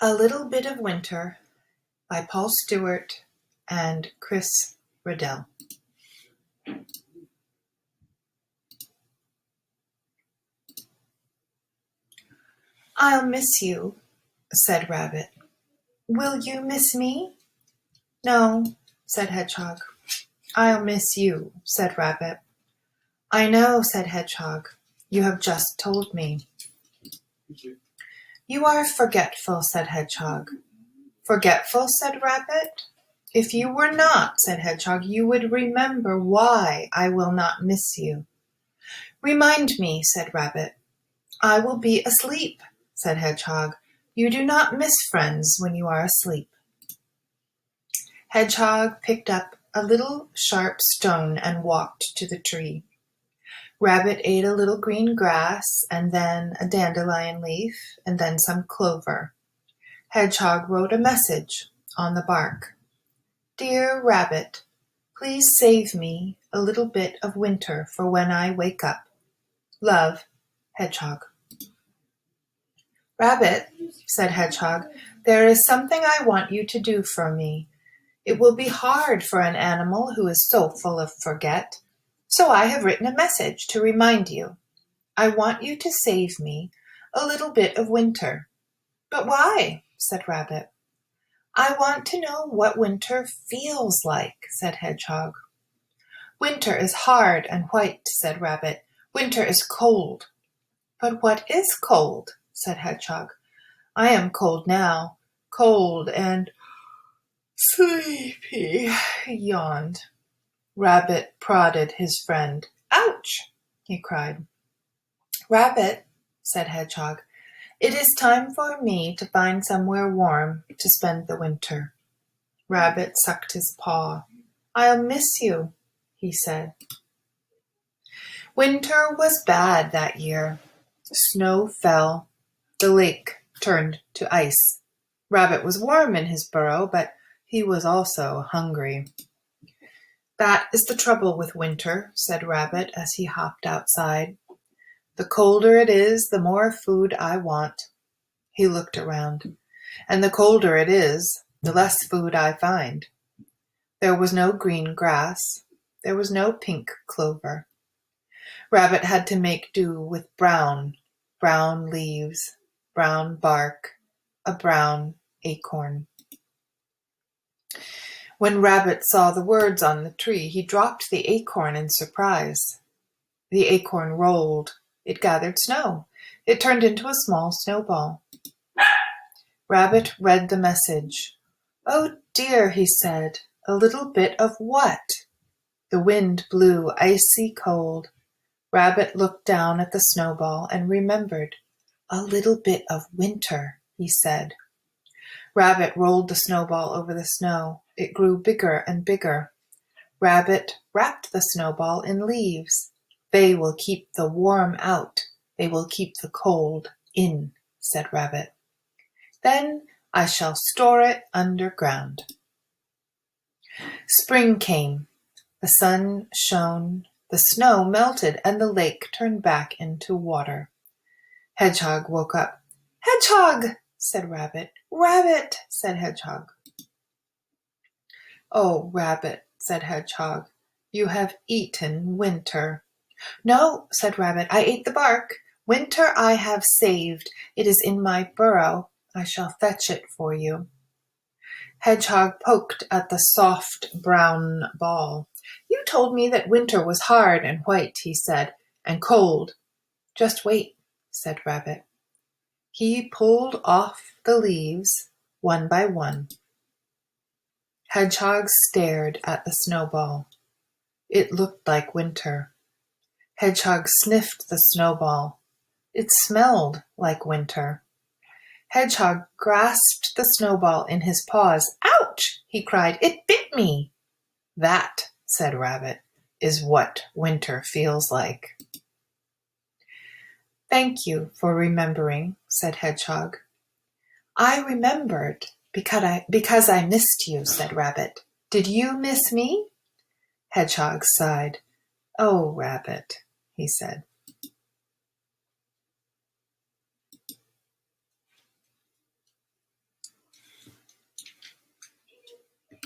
A Little Bit of Winter by Paul Stewart and Chris Riddell. "I'll miss you," said Rabbit. "Will you miss me?" "No," said Hedgehog. "I'll miss you," said Rabbit. "I know," said Hedgehog. "You have just told me." "You are forgetful," said Hedgehog. "Forgetful?" said Rabbit. "If you were not," said Hedgehog, "you would remember why I will not miss you." "Remind me," said Rabbit. "I will be asleep," said Hedgehog. "You do not miss friends when you are asleep." Hedgehog picked up a little sharp stone and walked to the tree. Rabbit ate a little green grass, and then a dandelion leaf, and then some clover. Hedgehog wrote a message on the bark. "Dear Rabbit, please save me a little bit of winter for when I wake up. Love, Hedgehog." "Rabbit," said Hedgehog, "there is something I want you to do for me. It will be hard for an animal who is so full of forget, so I have written a message to remind you. I want you to save me a little bit of winter." "But why?" said Rabbit. "I want to know what winter feels like," said Hedgehog. "Winter is hard and white," said Rabbit. "Winter is cold." "But what is cold?" said Hedgehog. "I am cold now, cold and sleepy," he yawned. Rabbit prodded his friend. "Ouch!" he cried. "Rabbit," said Hedgehog, "it is time for me to find somewhere warm to spend the winter." Rabbit sucked his paw. "I'll miss you," he said. Winter was bad that year. Snow fell. The lake turned to ice. Rabbit was warm in his burrow, but he was also hungry. "That is the trouble with winter," said Rabbit as he hopped outside. "The colder it is, the more food I want." He looked around. "And the colder it is, the less food I find." There was no green grass. There was no pink clover. Rabbit had to make do with brown leaves, brown bark, a brown acorn. When Rabbit saw the words on the tree, he dropped the acorn in surprise. The acorn rolled. It gathered snow. It turned into a small snowball. Rabbit read the message. "Oh dear," he said, "a little bit of what?" The wind blew icy cold. Rabbit looked down at the snowball and remembered. "A little bit of winter," he said. Rabbit rolled the snowball over the snow. It grew bigger and bigger. Rabbit wrapped the snowball in leaves. "They will keep the warm out. They will keep the cold in," said Rabbit. "Then I shall store it underground." Spring came. The sun shone. The snow melted, and the lake turned back into water. Hedgehog woke up. "Hedgehog!" said Rabbit. "Rabbit!" said Hedgehog. "Oh, Rabbit," said Hedgehog, "you have eaten winter." "No," said Rabbit, "I ate the bark. Winter I have saved. It is in my burrow. I shall fetch it for you." Hedgehog poked at the soft brown ball. "You told me that winter was hard and white," he said, "and cold." "Just wait," said Rabbit. He pulled off the leaves one by one. Hedgehog stared at the snowball. It looked like winter. Hedgehog sniffed the snowball. It smelled like winter. Hedgehog grasped the snowball in his paws. "Ouch!" he cried. "It bit me." "That," said Rabbit, "is what winter feels like." "Thank you for remembering," said Hedgehog. "I remembered because I missed you," said Rabbit. "Did you miss me?" Hedgehog sighed. "Oh, Rabbit," he said.